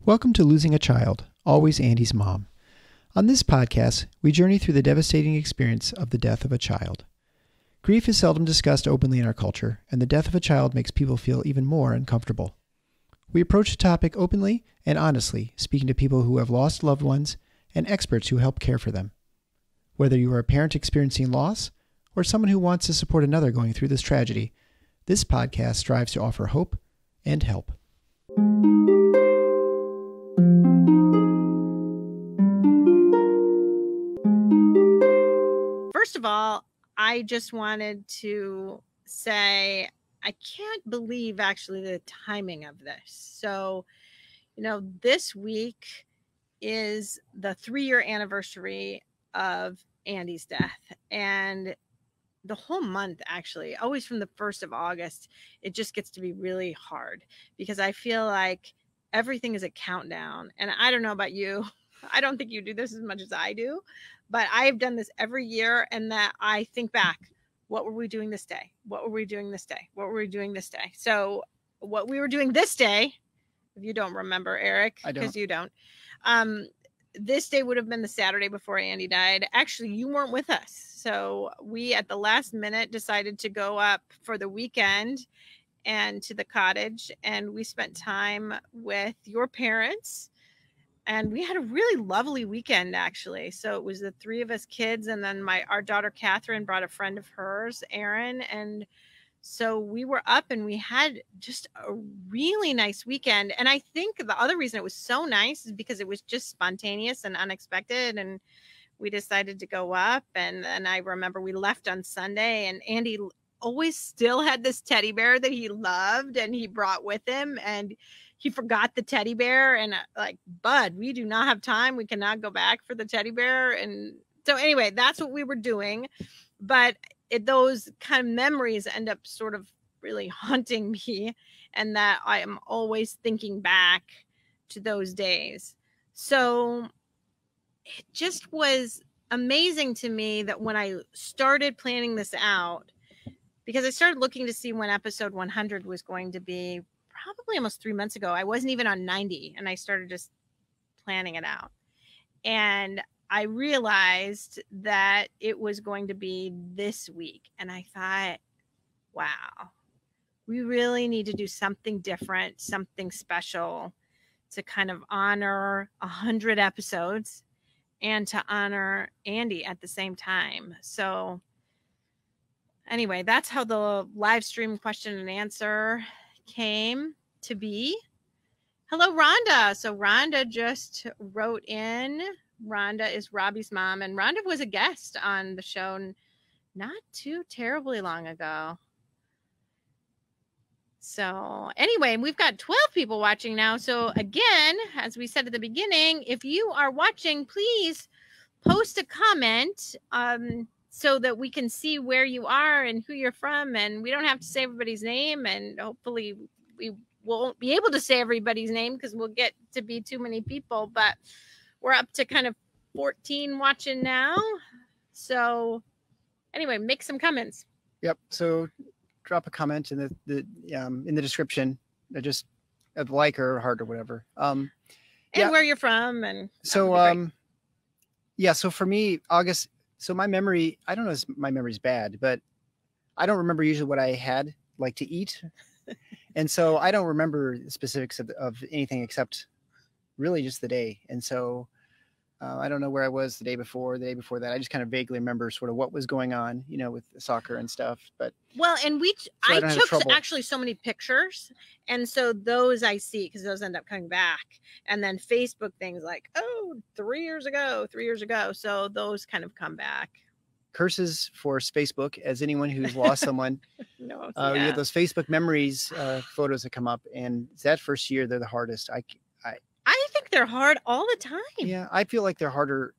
Welcome to Losing a Child, Always Andy's Mom. On this podcast, we journey through the devastating experience of the death of a child. Grief is seldom discussed openly in our culture, and the death of a child makes people feel even more uncomfortable. We approach the topic openly and honestly, speaking to people who have lost loved ones and experts who help care for them. Whether you are a parent experiencing loss or someone who wants to support another going through this tragedy, this podcast strives to offer hope and help. First of all, I just wanted to say I can't believe actually the timing of this. So, this week is the 3-year anniversary of Andy's death. And the whole month, actually, always from the 1st of August, it just gets to be really hard because I feel like everything is a countdown. And I don't know about you. I don't think you do this as much as I do, but I've done this every year, and that I think back, what were we doing this day? What were we doing this day? What were we doing this day? So what we were doing this day, if you don't remember, Eric, because you don't, this day would have been the Saturday before Andy died. Actually, you weren't with us. So we, at the last minute, decided to go up for the weekend and to the cottage, and we spent time with your parents. And we had a really lovely weekend, actually. So it was the 3 of us kids, and then our daughter Catherine brought a friend of hers, Erin, and so we were up and we had just a really nice weekend. And I think the other reason it was so nice is because it was just spontaneous and unexpected, and we decided to go up. And then I remember we left on Sunday, and Andy always still had this teddy bear that he loved and he brought with him, and he forgot the teddy bear, and like, Bud, we do not have time. We cannot go back for the teddy bear. And so anyway, that's what we were doing. But those kind of memories end up sort of really haunting me, and that I am always thinking back to those days. So it just was amazing to me that when I started planning this out, because I started looking to see when episode 100 was going to be, probably almost 3 months ago. I wasn't even on 90, and I started just planning it out. And I realized that it was going to be this week. And I thought, wow, we really need to do something different, something special to kind of honor 100 episodes and to honor Andy at the same time. So anyway, that's how the live stream question and answer came to be. Hello, Rhonda. So Rhonda just wrote in. Rhonda is Robbie's mom, and Rhonda was a guest on the show not too terribly long ago. So anyway, we've got 12 people watching now. So again, as we said at the beginning, if you are watching, please post a comment so that we can see where you are and who you're from, and we don't have to say everybody's name, and hopefully we won't be able to say everybody's name because we'll get to be too many people, but we're up to kind of 14 watching now. So anyway, make some comments. Yep. So drop a comment in the description, just a like or heart or whatever. And where you're from. And so, so for me, August, so my memory, I don't know if my memory's bad, but I don't remember usually what I had like to eat. And so I don't remember the specifics of anything except really just the day. And so I don't know where I was the day before that. I just kind of vaguely remember sort of what was going on, with soccer and stuff. But and I took actually so many pictures, and so those I see because those end up coming back, and then Facebook things like 3 years ago. So those kind of come back. Curses for Facebook, as anyone who's lost someone. You have those Facebook memories, photos that come up, and that first year they're the hardest. I think they're hard all the time. Yeah, I feel like they're harder.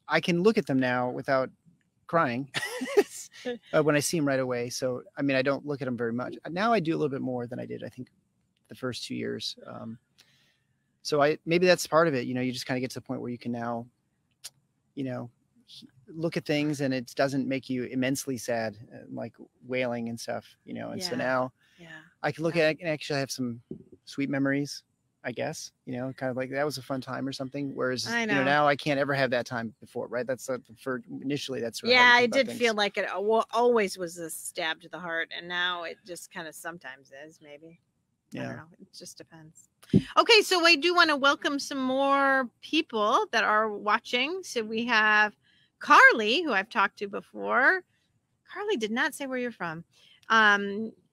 I can look at them now without crying when I see them right away. So, I mean, I don't look at them very much. Now I do a little bit more than I did, I think, the first 2 years. So maybe that's part of it. You just kind of get to the point where you can now, look at things and it doesn't make you immensely sad, like wailing and stuff, and so now I can look at it and actually have some sweet memories. I guess, kind of like that was a fun time or something. Whereas, I know. Now I can't ever have that time before, right? That's for initially, that's how Yeah, you I think about did things. feel like it always was a stab to the heart, and now it just kind of sometimes is, maybe. I don't know. It just depends. Okay, so I do want to welcome some more people that are watching. So we have Carly, who I've talked to before. Carly did not say where you're from.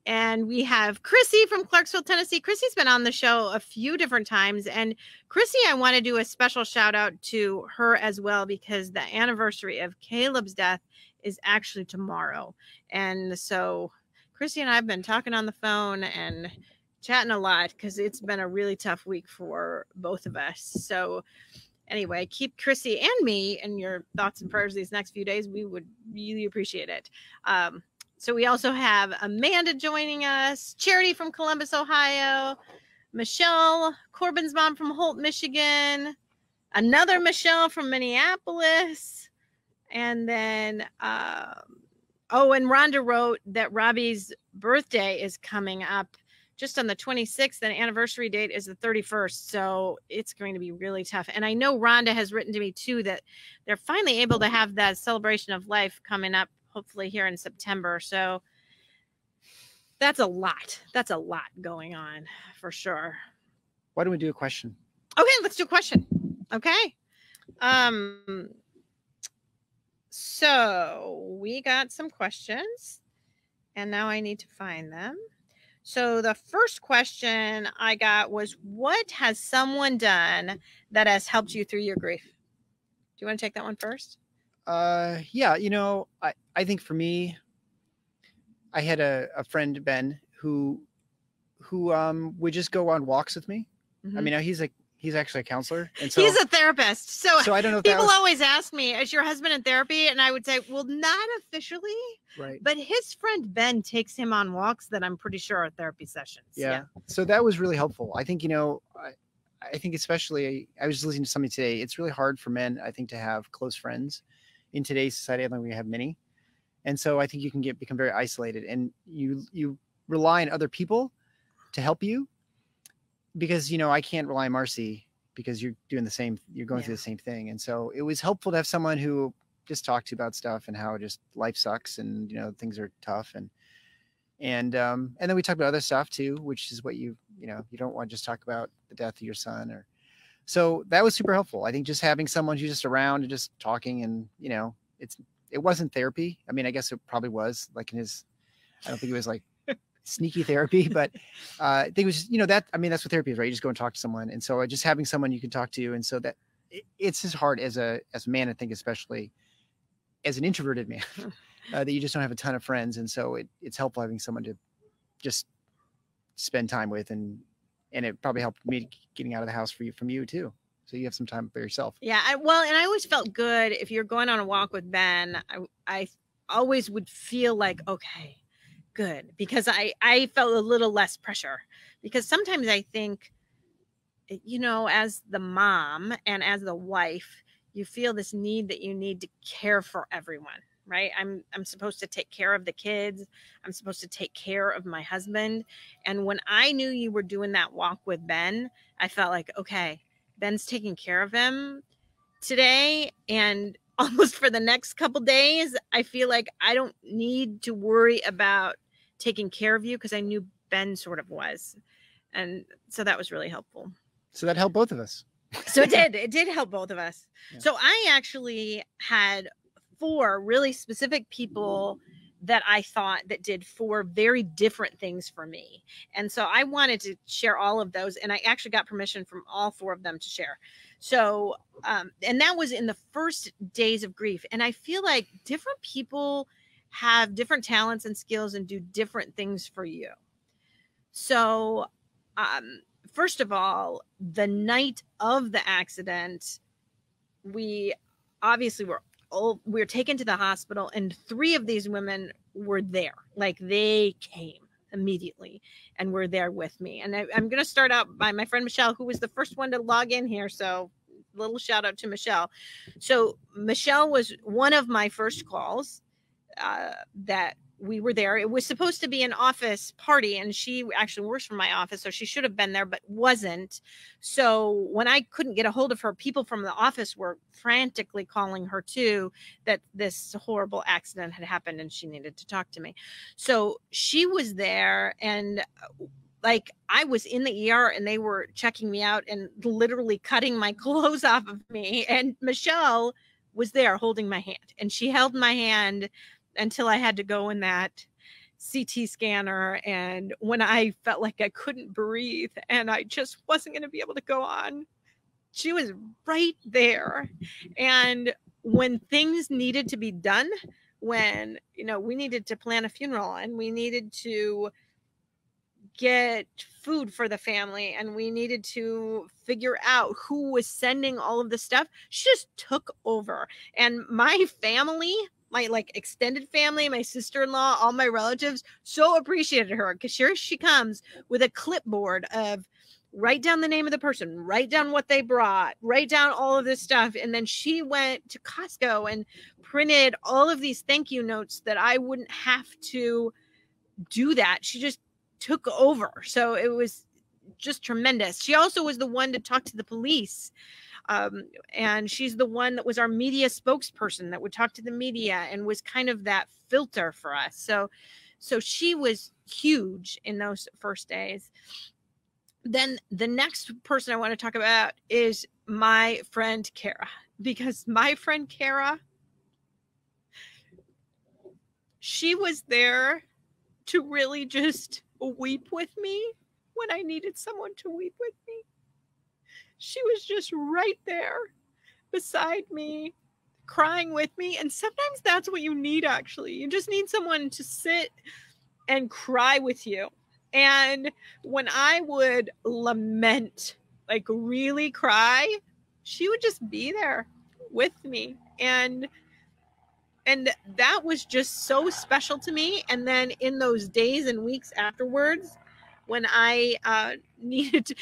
And we have Chrissy from Clarksville, Tennessee. Chrissy's been on the show a few different times. And Chrissy, I want to do a special shout out to her as well, because the anniversary of Caleb's death is actually tomorrow. And so Chrissy and I have been talking on the phone and chatting a lot, because it's been a really tough week for both of us. So anyway, keep Chrissy and me in your thoughts and prayers these next few days. We would really appreciate it. So we also have Amanda joining us, Charity from Columbus, Ohio, Michelle, Corbin's mom from Holt, Michigan, another Michelle from Minneapolis, and then and Rhonda wrote that Robbie's birthday is coming up just on the 26th, and anniversary date is the 31st. So it's going to be really tough. And I know Rhonda has written to me too, that they're finally able to have that celebration of life coming up, hopefully here in September. So that's a lot. That's a lot going on for sure. Why don't we do a question? Okay, let's do a question. Okay. So we got some questions, and now I need to find them. So the first question I got was, what has someone done that has helped you through your grief? Do you want to take that one first? Yeah, I think for me, I had a friend, Ben, who would just go on walks with me. Mm-hmm. I mean, he's actually a counselor, and so he's a therapist. So I don't know if people always ask me, is your husband in therapy? And I would say, well, not officially, right? But his friend Ben takes him on walks that I'm pretty sure are therapy sessions. Yeah. So that was really helpful. I think, I think especially, I was listening to somebody today, it's really hard for men, I think, to have close friends in today's society. I don't think we have many. And so I think you can become very isolated, and you rely on other people to help you, because, I can't rely on Marcy, because you're going through the same thing. And so it was helpful to have someone who just talk to you about stuff and how just life sucks, and, things are tough. And then we talked about other stuff too, which is what you don't want to just talk about the death of your son, so that was super helpful. I think just having someone who's just around and just talking, and, it wasn't therapy. I mean, I guess it probably was like I don't think it was like sneaky therapy, but I think it was just, that's what therapy is, right? You just go and talk to someone. And so just having someone you can talk to. And so that it's as hard as a man, I think, especially as an introverted man, that you just don't have a ton of friends. And so it's helpful having someone to just spend time with, and it probably helped me getting out of the house from you too. So you have some time for yourself. Yeah. And I always felt good if you're going on a walk with Ben. I always would feel like, okay, good, because I felt a little less pressure, because sometimes I think, as the mom and as the wife, you feel this need that you need to care for everyone, right? I'm supposed to take care of the kids. I'm supposed to take care of my husband. And when I knew you were doing that walk with Ben, I felt like, okay, Ben's taking care of him today, and almost for the next couple days, I feel like I don't need to worry about taking care of you, because I knew Ben sort of was. And so that was really helpful. So that helped both of us. So it did help both of us. Yeah. So I actually had 4 really specific people that I thought that did 4 very different things for me. And so I wanted to share all of those, and I actually got permission from all 4 of them to share. So, and that was in the first days of grief. And I feel like different people have different talents and skills and do different things for you. So, first of all, the night of the accident, we obviously were taken to the hospital, and 3 of these women were there. Like, they came immediately and were there with me. And I'm going to start out by my friend Michelle, who was the first one to log in here. So little shout out to Michelle. So Michelle was one of my first calls that we were there. It was supposed to be an office party, and she actually works from my office, so she should have been there, but wasn't. So when I couldn't get a hold of her, people from the office were frantically calling her too, that this horrible accident had happened and she needed to talk to me. So she was there, and like I was in the ER and they were checking me out and literally cutting my clothes off of me. And Michelle was there holding my hand, and she held my hand until I had to go in that CT scanner. And when I felt like I couldn't breathe and I just wasn't going to be able to go on, she was right there. And when things needed to be done, when, you know, we needed to plan a funeral and we needed to get food for the family and we needed to figure out who was sending all of the stuff, she just took over. And my family, my like extended family, my sister-in-law, all my relatives so appreciated her, because here she comes with a clipboard of write down the name of the person, write down what they brought, write down all of this stuff. And then she went to Costco and printed all of these thank you notes that I wouldn't have to do that. She just took over. So it was just tremendous. She also was the one to talk to the police. And she's the one that was our media spokesperson that would talk to the media and was kind of that filter for us. So she was huge in those first days. Then the next person I want to talk about is my friend Kara, because my friend Kara, she was there to really just weep with me when I needed someone to weep with me. She was just right there beside me, crying with me. And sometimes that's what you need, actually. You just need someone to sit and cry with you. And when I would lament, like really cry, she would just be there with me. And that was just so special to me. And then in those days and weeks afterwards, when I needed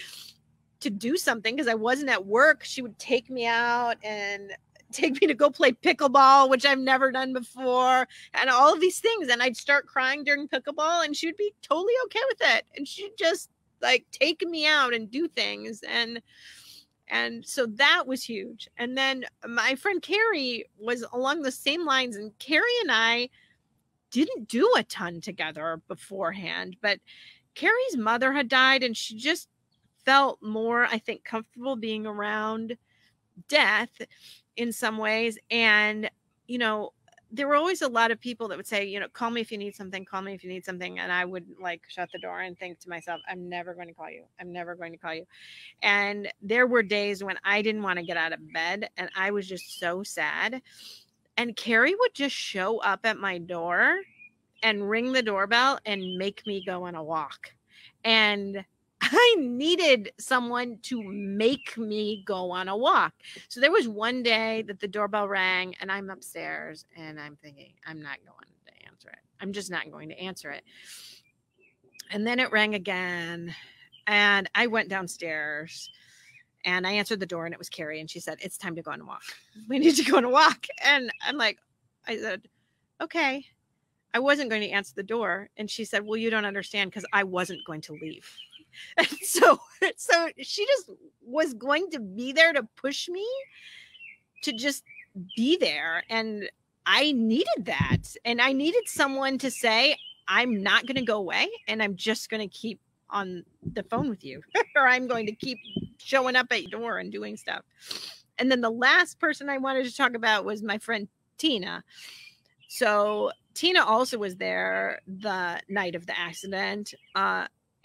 to do something because I wasn't at work, she would take me out and take me to go play pickleball, which I've never done before, and all of these things. And I'd start crying during pickleball and she would be totally okay with it. And she'd just like take me out and do things. And so that was huge. And then my friend Carrie was along the same lines, and Carrie and I didn't do a ton together beforehand, but Carrie's mother had died and she just felt more, I think, comfortable being around death in some ways. And, you know, there were always a lot of people that would say, you know, call me if you need something, call me if you need something. And I would like shut the door and think to myself, I'm never going to call you. I'm never going to call you. And there were days when I didn't want to get out of bed and I was just so sad. And Carrie would just show up at my door and ring the doorbell and make me go on a walk. And I needed someone to make me go on a walk. So there was one day that the doorbell rang and I'm upstairs and I'm thinking, I'm not going to answer it. I'm just not going to answer it. And then it rang again and I went downstairs and I answered the door and it was Carrie. And she said, it's time to go on a walk. We need to go on a walk. And I'm like, I said, okay. I wasn't going to answer the door. And she said, well, you don't understand because I wasn't going to leave. And so she just was going to be there to push me to just be there. And I needed that. And I needed someone to say, I'm not going to go away and I'm just going to keep on the phone with you or I'm going to keep showing up at your door and doing stuff. And then the last person I wanted to talk about was my friend Tina. So Tina also was there the night of the accident.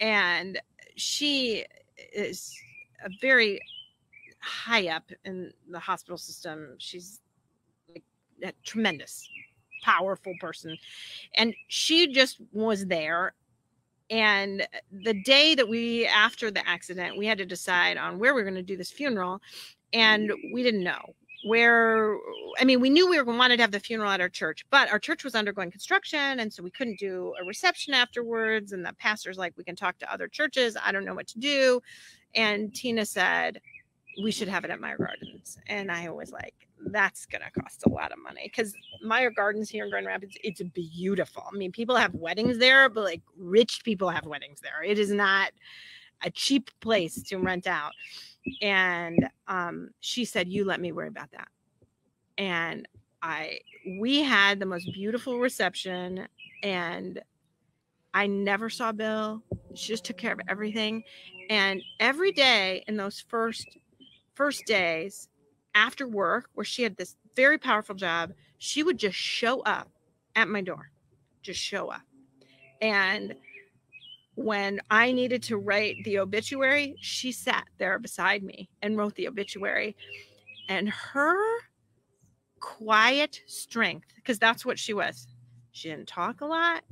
And she is a very high up in the hospital system. She's like a tremendous, powerful person. And she just was there. And the day that after the accident, we had to decide on where we were going to do this funeral. And we didn't know where. I mean, we knew we wanted to have the funeral at our church, but our church was undergoing construction. And so we couldn't do a reception afterwards. And the pastor's like, we can talk to other churches. I don't know what to do. And Tina said, we should have it at Meyer Gardens. And I was like, that's going to cost a lot of money, because Meyer Gardens here in Grand Rapids, it's beautiful. I mean, people have weddings there, but like rich people have weddings there. It is not a cheap place to rent out. And she said, you let me worry about that. And we had the most beautiful reception, and I never saw Bill. She just took care of everything. And every day in those first days after work, where she had this very powerful job, she would just show up at my door, just show up. And when I needed to write the obituary, she sat there beside me and wrote the obituary. And her quiet strength, because that's what she was. She didn't talk a lot.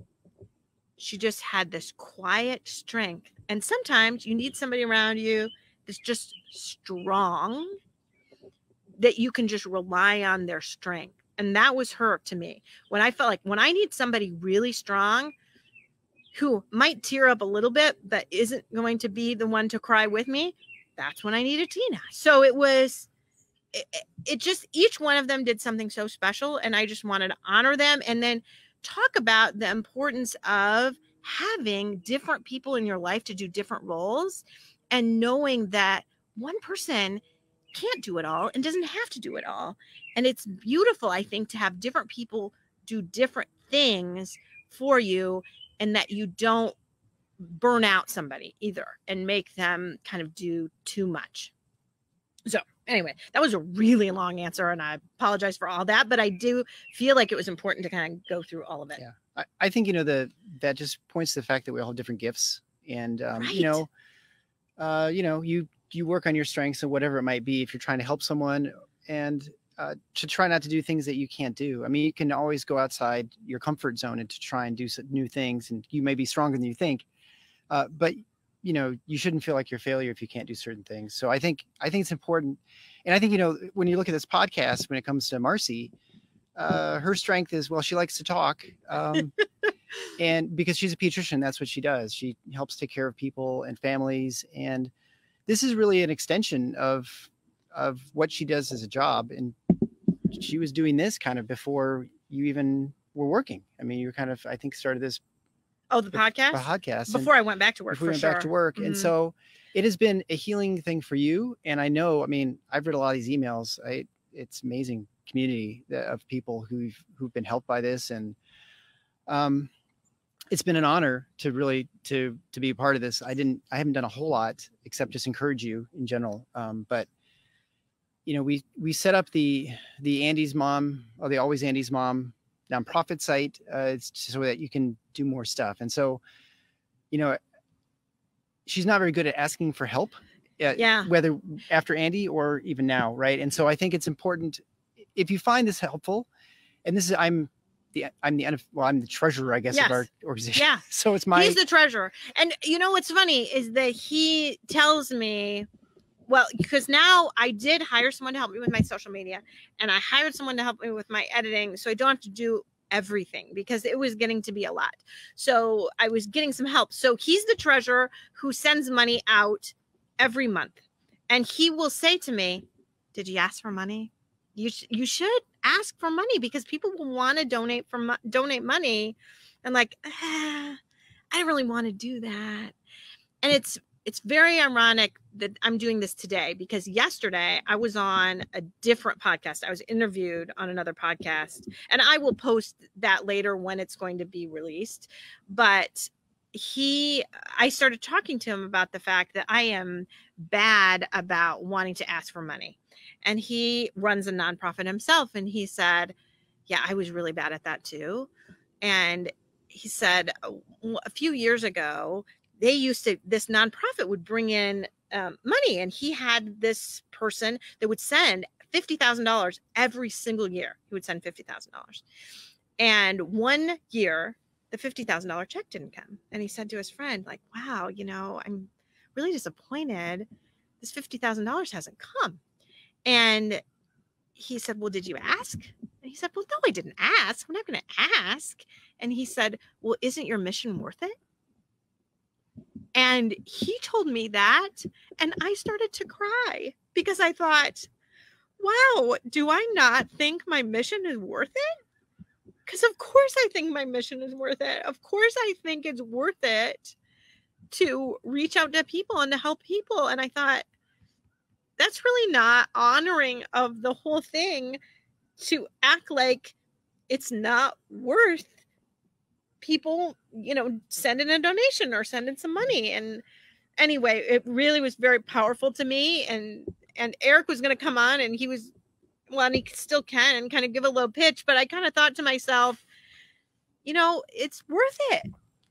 She just had this quiet strength. And sometimes you need somebody around you that's just strong, that you can just rely on their strength. And that was her to me. When I felt like, when I need somebody really strong who might tear up a little bit, but isn't going to be the one to cry with me, that's when I needed Tina. So it just, each one of them did something so special, and I just wanted to honor them, and then talk about the importance of having different people in your life to do different roles, and knowing that one person can't do it all and doesn't have to do it all. And it's beautiful, I think, to have different people do different things for you, and that you don't burn out somebody either and make them kind of do too much. So anyway, that was a really long answer, and I apologize for all that, but I do feel like it was important to kind of go through all of it. Yeah. I think, that just points to the fact that we all have different gifts, and, Right. you work on your strengths and whatever it might be, if you're trying to help someone, and to try not to do things that you can't do. I mean, you can always go outside your comfort zone and to try and do some new things, and you may be stronger than you think. But you shouldn't feel like you're a failure if you can't do certain things. So I think it's important. And I think, when you look at this podcast, when it comes to Marcy, her strength is, well, she likes to talk. And because she's a pediatrician, that's what she does. She helps take care of people and families. And this is really an extension of what she does as a job. And she was doing this kind of before you even were working. I mean, you were kind of, I think, started this. Oh, the podcast? The podcast. Before I went back to work, before we went back to work. Mm-hmm. And so it has been a healing thing for you. And I know, I mean, I've read a lot of these emails. It's amazing community of people who've been helped by this. And it's been an honor to really, to be a part of this. I haven't done a whole lot except just encourage you in general. But we set up the Andy's Mom, or the Always Andy's Mom nonprofit site, so that you can do more stuff. And so, she's not very good at asking for help, whether after Andy or even now. Right. And so I think it's important, if you find this helpful, and this is, I'm the treasurer, I guess, of our organization. Yeah. So he's the treasurer. And what's funny is that he tells me, well, because now I did hire someone to help me with my social media, and I hired someone to help me with my editing, so I don't have to do everything, because it was getting to be a lot. So I was getting some help. So he's the treasurer who sends money out every month, and he will say to me, did you ask for money? You should ask for money, because people will want to donate money, and like, I don't really want to do that. And it's very ironic that I'm doing this today, because yesterday I was on a different podcast. I was interviewed on another podcast, and I will post that later when it's going to be released. But I started talking to him about the fact that I am bad about wanting to ask for money. And he runs a nonprofit himself. And he said, yeah, I was really bad at that too. And he said a few years ago, this nonprofit would bring in money, and he had this person that would send $50,000 every single year. He would send $50,000. And one year, the $50,000 check didn't come. And he said to his friend, like, wow, I'm really disappointed. This $50,000 hasn't come. And he said, well, did you ask? And he said, well, no, I didn't ask. I'm not going to ask. And he said, well, isn't your mission worth it? And he told me that, and I started to cry, because I thought, wow, do I not think my mission is worth it? Because of course I think my mission is worth it. Of course I think it's worth it to reach out to people and to help people. And I thought, that's really not honoring of the whole thing to act like it's not worth people, sending a donation or sending some money. And anyway, it really was very powerful to me. And Eric was going to come on, and he was, well, and he still can, and kind of give a little pitch, but I kind of thought to myself, it's worth it.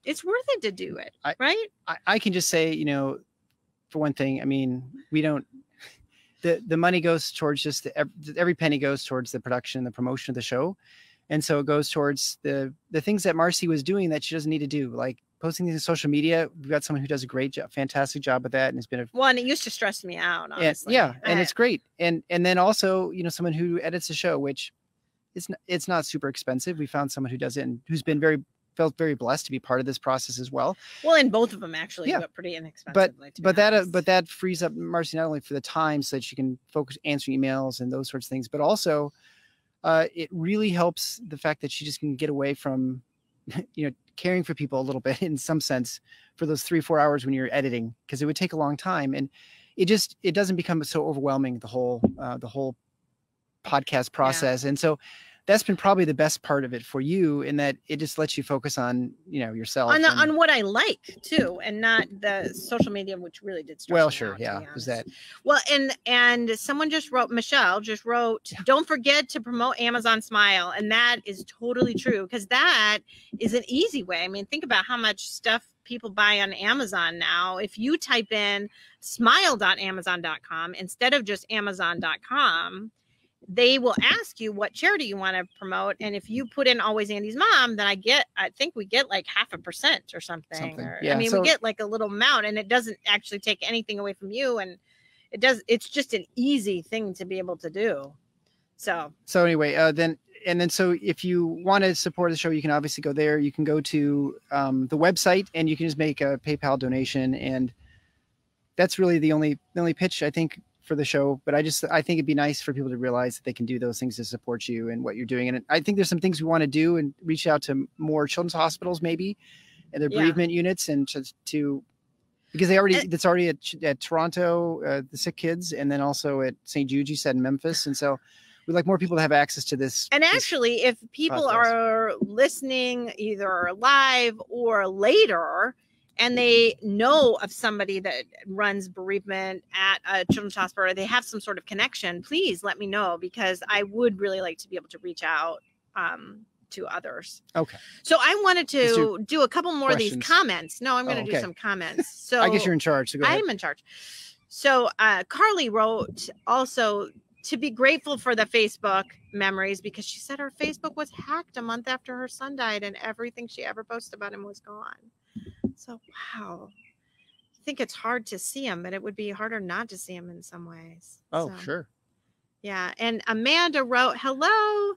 It's worth it to do it, right? I can just say, for one thing, I mean, we don't, the money goes towards just every penny goes towards the production, the promotion of the show. And so it goes towards the things that Marcy was doing that she doesn't need to do, like posting these on social media. We've got someone who does a great job, fantastic job with that. And it's been and it used to stress me out, honestly. And it's great. And then also, someone who edits the show, which it's not super expensive. We found someone who does it and who's been felt very blessed to be part of this process as well. Well, and both of them actually but pretty inexpensive. But that frees up Marcy not only for the time so that she can focus answering emails and those sorts of things, but also it really helps the fact that she just can get away from, caring for people a little bit in some sense for those 3-4 hours when you're editing, because it would take a long time, and it doesn't become so overwhelming, the whole podcast process. And so that's been probably the best part of it for you, in that it just lets you focus on, yourself on what I like too, and not the social media, which really did stress me sure. out, Yeah. Was that? Well, and someone Michelle just wrote, don't forget to promote Amazon Smile. And that is totally true, because that is an easy way. I mean, think about how much stuff people buy on Amazon now. If you type in smile.amazon.com instead of just amazon.com, they will ask you what charity you want to promote. And if you put in Always Andy's Mom, then I think we get like 0.5% or something. We get like a little amount, and it doesn't actually take anything away from you. And it's just an easy thing to be able to do. So anyway, so if you want to support the show, you can obviously go there. You can go to the website, and you can just make a PayPal donation. And that's really the only pitch, I think, for the show. But I think it'd be nice for people to realize that they can do those things to support you and what you're doing. And I think there's some things we want to do, and reach out to more children's hospitals, maybe, and their bereavement units, and to because that's already at Toronto, the sick kids, and then also at St. Jude, you said, in Memphis. And so we'd like more people to have access to this. And actually, if people are listening either live or later, and they know of somebody that runs bereavement at a children's hospital, or they have some sort of connection, please let me know, because I would really like to be able to reach out to others. Okay. So I wanted to do a couple more questions. Of these comments. No, I'm going to do some comments. So I guess you're in charge. So go ahead. I am in charge. So Carly wrote also to be grateful for the Facebook memories, because she said her Facebook was hacked a month after her son died, and everything she ever posted about him was gone. So, wow. I think it's hard to see him, but it would be harder not to see him in some ways. Sure. Yeah. And Amanda wrote, hello.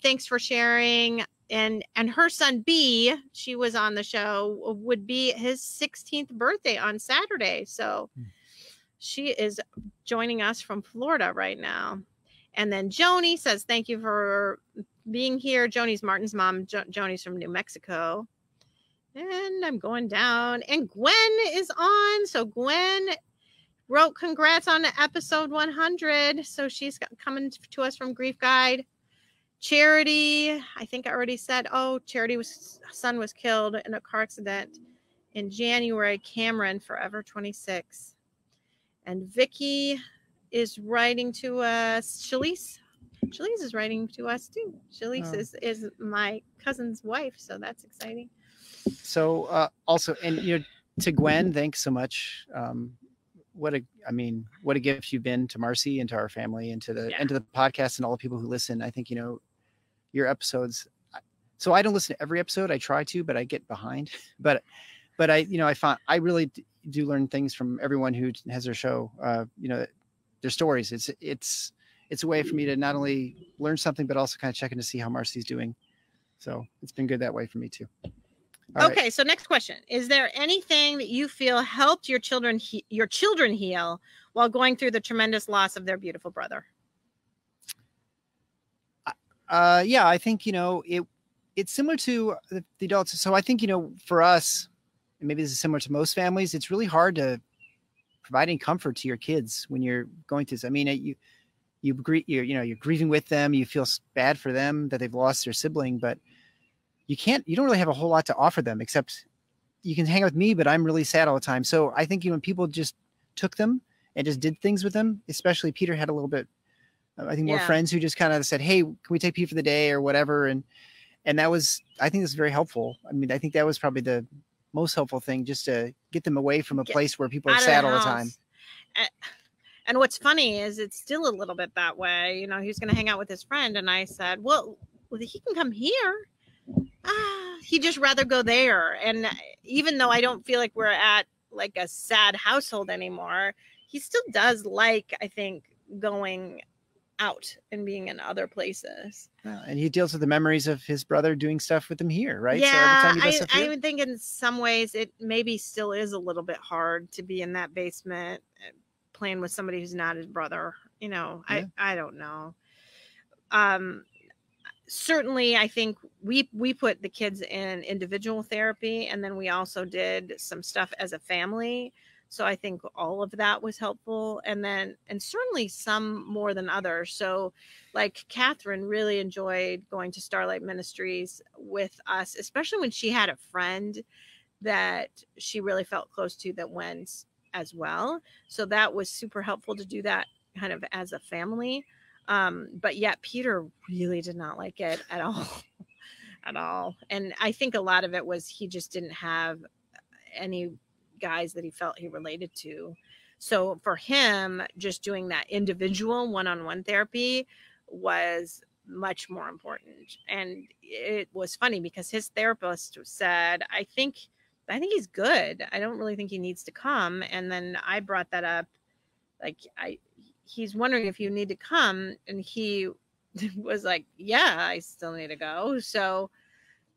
Thanks for sharing. And her son B, she was on the show, would be his 16th birthday on Saturday. So she is joining us from Florida right now. And then Joni says, thank you for being here. Joni's Martin's mom. Joni's from New Mexico. And I'm going down, and Gwen is on. So Gwen wrote, congrats on episode 100. So she's coming to us from Grief Guide. Charity, I think I already said, Charity's son was killed in a car accident in January. Cameron, forever 26. And Vicky is writing to us. Shalise is writing to us too. Shalise is my cousin's wife, so that's exciting. So also, and to Gwen, thanks so much. What a gift you've been to Marcy and to our family and to the podcast and all the people who listen. I think your episodes. So I don't listen to every episode. I try to, but I get behind. But I found I really do learn things from everyone who has their show. Their stories. It's a way for me to not only learn something, but also kind of check in to see how Marcy's doing. So it's been good that way for me too. Okay, right. So next question. Is there anything that you feel helped your children heal while going through the tremendous loss of their beautiful brother? Yeah, I think, it's similar to the adults. So I think, for us, and maybe this is similar to most families, it's really hard to providing comfort to your kids when you're going through this. I mean, you're grieving with them. You feel bad for them that they've lost their sibling, but you don't really have a whole lot to offer them except you can hang out with me, but I'm really sad all the time. So I think, people just took them and just did things with them, especially Peter had a little bit, I think, more friends who just kind of said, hey, can we take Pete for the day or whatever? And that was, I think, that's very helpful. I mean, I think that was probably the most helpful thing, just to get them away from a place where people are sad all the time. And what's funny is it's still a little bit that way. He was going to hang out with his friend, and I said, well, he can come here. He'd just rather go there. And even though I don't feel like we're at like a sad household anymore, he still does like, I think, going out and being in other places. And he deals with the memories of his brother doing stuff with him here, right? Yeah, so every time he does stuff here, I think in some ways it maybe still is a little bit hard to be in that basement playing with somebody who's not his brother. Yeah. I don't know. Certainly, I think we put the kids in individual therapy, and then we also did some stuff as a family. So I think all of that was helpful. And certainly some more than others. So like Catherine really enjoyed going to Starlight Ministries with us, especially when she had a friend that she really felt close to that went as well. So that was super helpful to do that kind of as a family. But yet Peter really did not like it at all. And I think a lot of it was he just didn't have any guys that he felt he related to. So for him, just doing that individual one-on-one therapy was much more important. And it was funny because his therapist said, I think he's good. I don't really think he needs to come. And then I brought that up. Like, he's wondering if you need to come. And he was like, yeah, I still need to go. So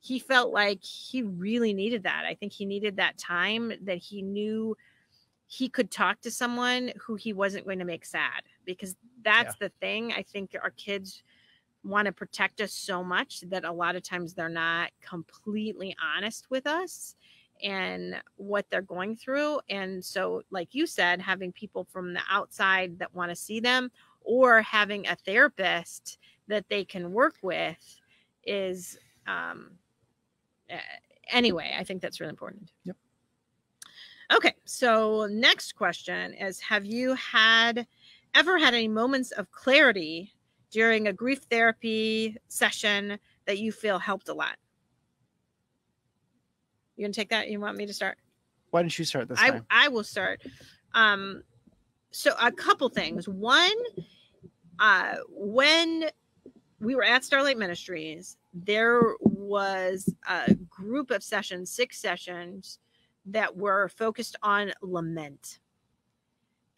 he felt like he really needed that. I think he needed that time that he knew he could talk to someone who he wasn't going to make sad, because that's the thing. I think our kids want to protect us so much that a lot of times they're not completely honest with us and what they're going through. And so, like you said, having people from the outside that want to see them, or having a therapist that they can work with is, anyway, I think that's really important. Yep. Okay. So next question is, have you ever had any moments of clarity during a grief therapy session that you feel helped a lot? You gonna take that? You want me to start? Why don't you start this time? I will start. So a couple things. One, when we were at Starlight Ministries, there was a group of sessions, 6 sessions, that were focused on lament.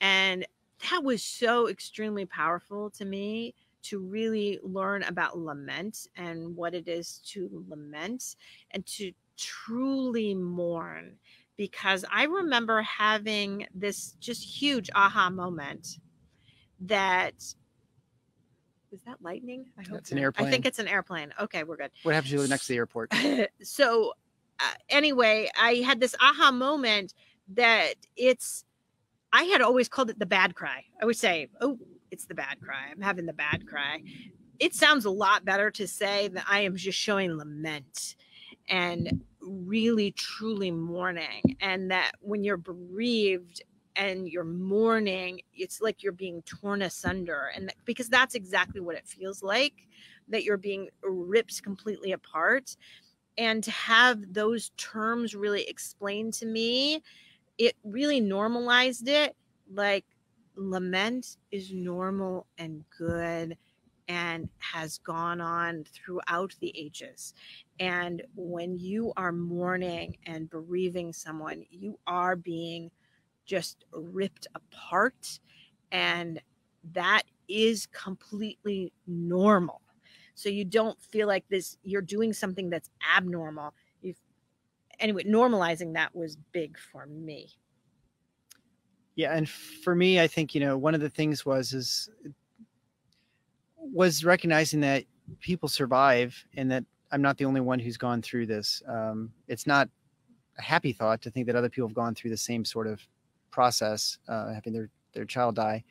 And that was so extremely powerful to me, to really learn about lament and what it is to lament and to truly mourn. Because I remember having this just huge aha moment that, is that lightning? I hope it's an airplane. I think it's an airplane. Okay, we're good. What happens to you next to the airport? So anyway, I had this aha moment that I had always called it the bad cry. I would say, oh, it's the bad cry. I'm having the bad cry. It sounds a lot better to say that I am just showing lament and really, truly mourning. And that when you're bereaved and you're mourning, it's like you're being torn asunder. And because that's exactly what it feels like, that you're being ripped completely apart. And to have those terms really explained to me, it really normalized it. Like, lament is normal and good and has gone on throughout the ages. And when you are mourning and bereaving someone, you are being just ripped apart, and that is completely normal. So you don't feel like you're doing something that's abnormal. Anyway, normalizing that was big for me. Yeah. And for me, I think, one of the things was recognizing that people survive and that I'm not the only one who's gone through this. It's not a happy thought to think that other people have gone through the same sort of process, having their child die.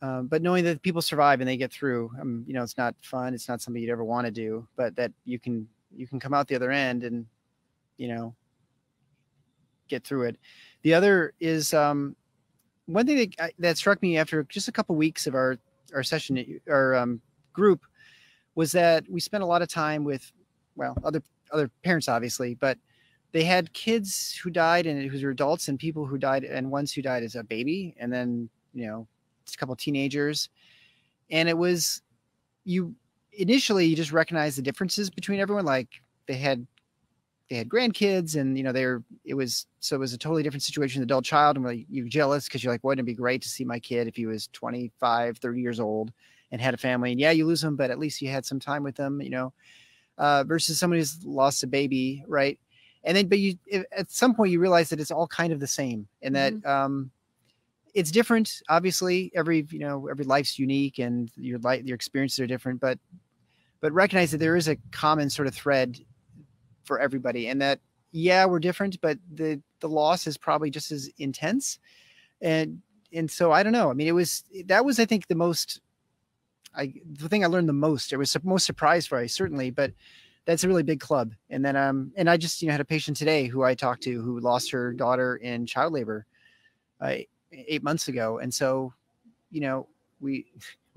But knowing that people survive and they get through, you know, it's not fun. It's not something you'd ever want to do, but that you can come out the other end and, you know, get through it. The other is one thing that struck me after just a couple weeks of our session, our group, was that we spent a lot of time with, well, other parents, obviously, but they had kids who died and who were adults and people who died and ones who died as a baby. And then, you know, a couple of teenagers. And it was, initially you just recognize the differences between everyone. Like they had grandkids and, you know, it was a totally different situation, the adult child. And really, you're jealous because you're like, wouldn't it be great to see my kid if he was 25, 30 years old and had a family? And yeah, you lose them, but at least you had some time with them, you know, versus someone who's lost a baby. Right. And then, but at some point you realize that it's all kind of the same and that, it's different. Obviously every life's unique and your experiences are different, but recognize that there is a common sort of thread for everybody and that, yeah, we're different, but the loss is probably just as intense. And so I don't know. I mean, that was, I think the thing I learned the most. It was the most surprised by, certainly, but that's a really big club. And then, and I just, had a patient today who I talked to who lost her daughter in child labor 8 months ago. And so, we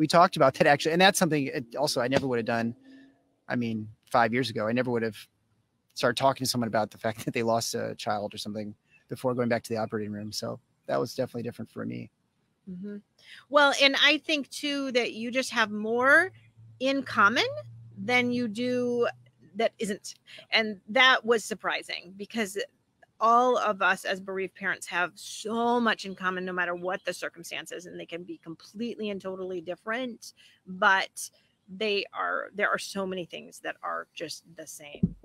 talked about that actually. And that's something also I never would have done. I mean, 5 years ago, I never would have started talking to someone about the fact that they lost a child or something before going back to the operating room. So that was definitely different for me. Mm-hmm. Well, and I think too, that you just have more in common than you do that isn't. And that was surprising because all of us as bereaved parents have so much in common, no matter what the circumstances, and they can be completely and totally different, but there are so many things that are just the same.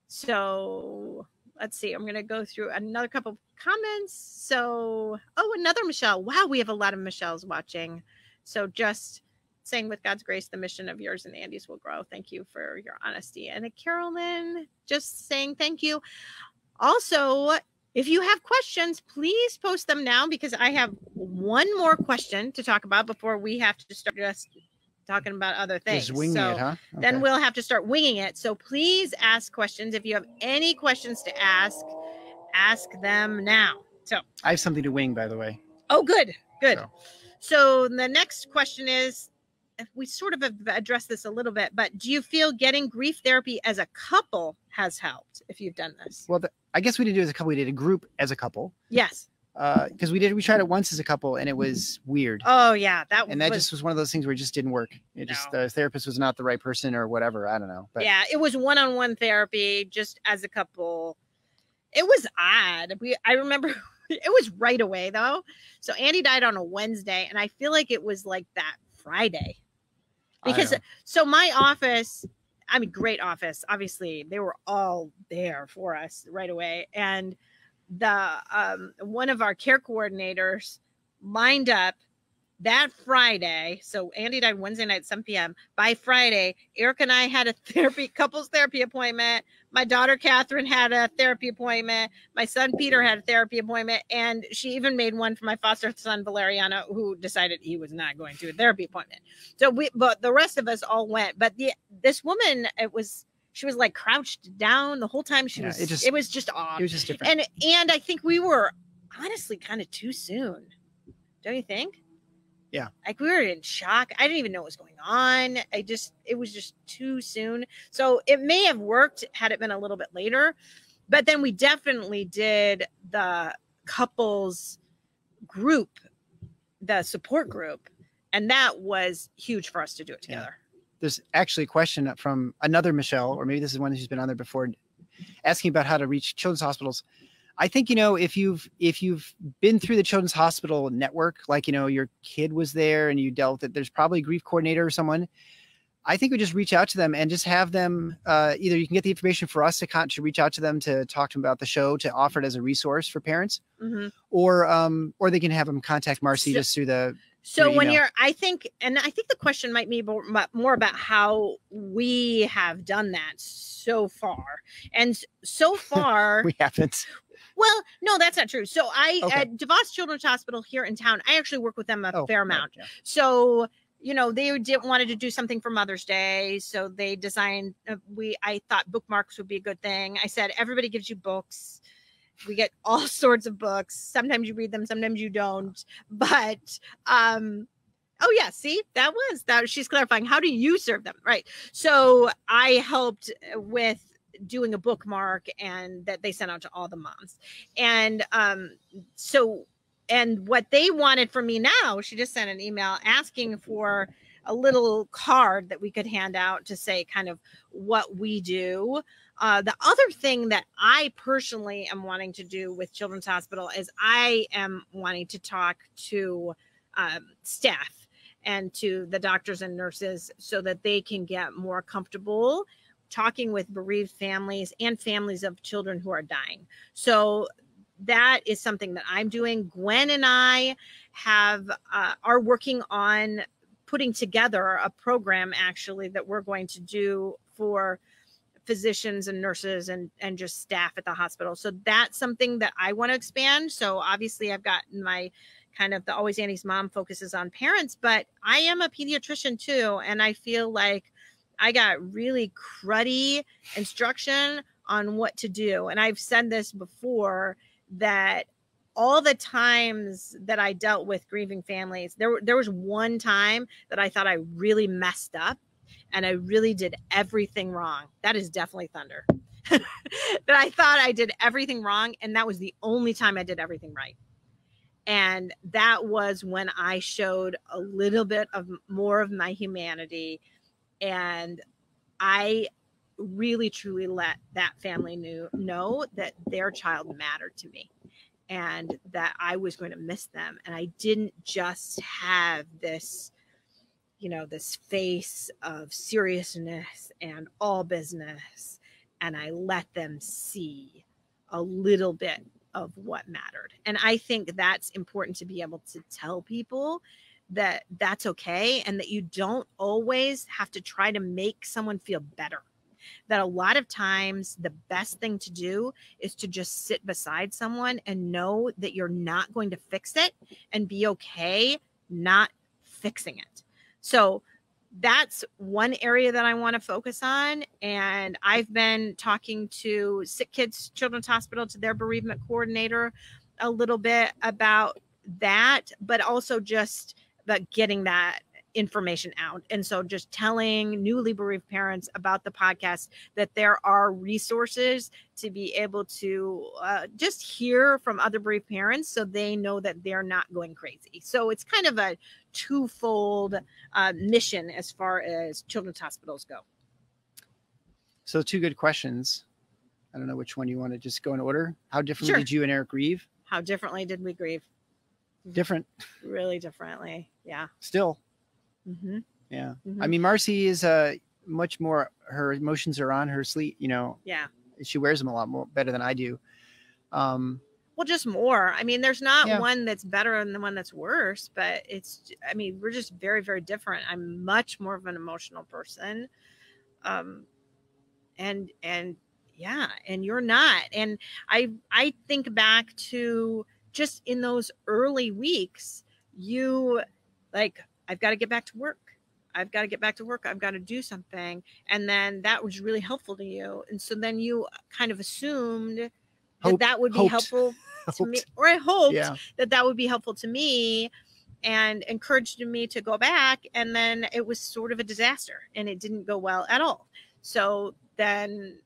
So let's see, I'm going to go through another couple of comments. So, another Michelle. Wow, we have a lot of Michelles watching. So just saying, with God's grace, the mission of yours and Andy's will grow. Thank you for your honesty. And Carolyn just saying thank you. Also, if you have questions, please post them now, because I have one more question to talk about before we have to start just talking about other things. Just winging it, huh? Okay. Then we'll have to start winging it. So please ask questions. If you have any questions to ask them now. So I have something to wing, by the way. Oh, good. So the next question is, we sort of have addressed this a little bit, but do you feel getting grief therapy as a couple has helped if you've done this? Well, I guess we didn't do it as a couple. We did a group as a couple. Yes. Because we tried it once as a couple and it was weird. Oh yeah. That just was one of those things where it just didn't work. The therapist was not the right person or whatever. I don't know. But yeah, it was one-on-one therapy just as a couple. It was odd. I remember it was right away though. So Andy died on a Wednesday and I feel like it was like that Friday. Because so my office, I mean, great office, obviously they were all there for us right away. And the one of our care coordinators lined up that Friday. So Andy died Wednesday night at 7 p.m. By Friday, Eric and I had a couples therapy appointment. My daughter Catherine had a therapy appointment. My son Peter had a therapy appointment, and she even made one for my foster son Valeriano, who decided he was not going to a therapy appointment. So but the rest of us all went. But this woman, she was like crouched down the whole time. It was just odd. It was just different. And I think we were honestly kind of too soon. Don't you think? Yeah. Like we were in shock. I didn't even know what was going on. It was just too soon. So it may have worked had it been a little bit later, but then we definitely did the couples group, the support group. And that was huge for us to do it together. Yeah. There's actually a question from another Michelle, or maybe this is one who's been on there before, asking about how to reach children's hospitals. I think, if you've been through the Children's Hospital network, like, your kid was there and you dealt with it, there's probably a grief coordinator or someone. I think we just reach out to them and just have them, either you can get the information for us to reach out to them, to talk to them about the show, to offer it as a resource for parents, or they can have them contact Marcy just through the So through when email? I think the question might be more about how we have done that so far. And so far, We haven't. well, no, that's not true. So Okay. at DeVos Children's Hospital here in town, I actually work with them a fair amount. Right, yeah. So, you know, they wanted to do something for Mother's Day. So they designed, I thought bookmarks would be a good thing. I said, everybody gives you books. We get all sorts of books. Sometimes you read them, sometimes you don't. But, oh yeah, see, that she's clarifying. How do you serve them? Right. So I helped with doing a bookmark and that they sent out to all the moms. And and what they wanted from me now, she just sent an email asking for a little card that we could hand out to say kind of what we do. The other thing that I personally am wanting to do with Children's Hospital is I am wanting to talk to staff and to the doctors and nurses so that they can get more comfortable talking with bereaved families and families of children who are dying. So that is something that I'm doing. Gwen and I are working on putting together a program actually that we're going to do for physicians and nurses and just staff at the hospital. So that's something that I want to expand. So obviously I've got my kind of the Always Annie's Mom focuses on parents, but I am a pediatrician too. And I feel like I got really cruddy instruction on what to do. And I've said this before that all the times that I dealt with grieving families, there was one time that I thought I really messed up and I really did everything wrong. That is definitely thunder. That I thought I did everything wrong. And that was the only time I did everything right. And that was when I showed a little bit of more of my humanity. And I really, truly let that family know that their child mattered to me and that I was going to miss them. And I didn't just have this, you know, this face of seriousness and all business. And I let them see a little bit of what mattered. And I think that's important to be able to tell people that that's okay. And that you don't always have to try to make someone feel better. That a lot of times the best thing to do is to just sit beside someone and know that you're not going to fix it and be okay not fixing it. So that's one area that I want to focus on. And I've been talking to Sick Kids Children's Hospital, to their bereavement coordinator, a little bit about that, but also just about getting that information out. And so just telling newly bereaved parents about the podcast, that there are resources to be able to just hear from other bereaved parents so they know that they're not going crazy. So it's kind of a twofold mission as far as children's hospitals go. So 2 good questions. I don't know which one you want to just go in order. How differently did you and Eric grieve? How differently did we grieve? Different. Really differently. Yeah. Still. Mm-hmm. Yeah. Mm-hmm. I mean, Marcy is much more, her emotions are on her sleeve, you know. Yeah. She wears them a lot more better than I do. Well, just more. I mean, there's not one that's better and the one that's worse, but I mean, we're just very, very different. I'm much more of an emotional person. And yeah, and you're not. And I think back to just in those early weeks, you like, I've got to get back to work. I've got to get back to work. I've got to do something. And then that was really helpful to you. And so then you kind of assumed that would be helpful to me, or I hoped that would be helpful to me and encouraged me to go back. And then it was sort of a disaster and it didn't go well at all. So then,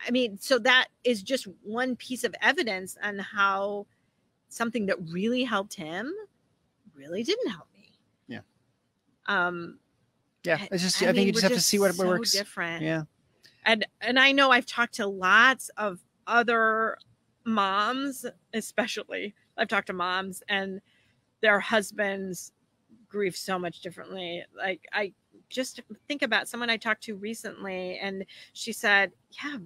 I mean, so that is just one piece of evidence on how something that really helped him really didn't help me. Yeah. Yeah. It's just, I think you just have to see what works. Different. Yeah. And I know I've talked to lots of other moms, especially I've talked to moms and their husbands grieve so much differently. Like I just think about someone I talked to recently, and she said, yeah,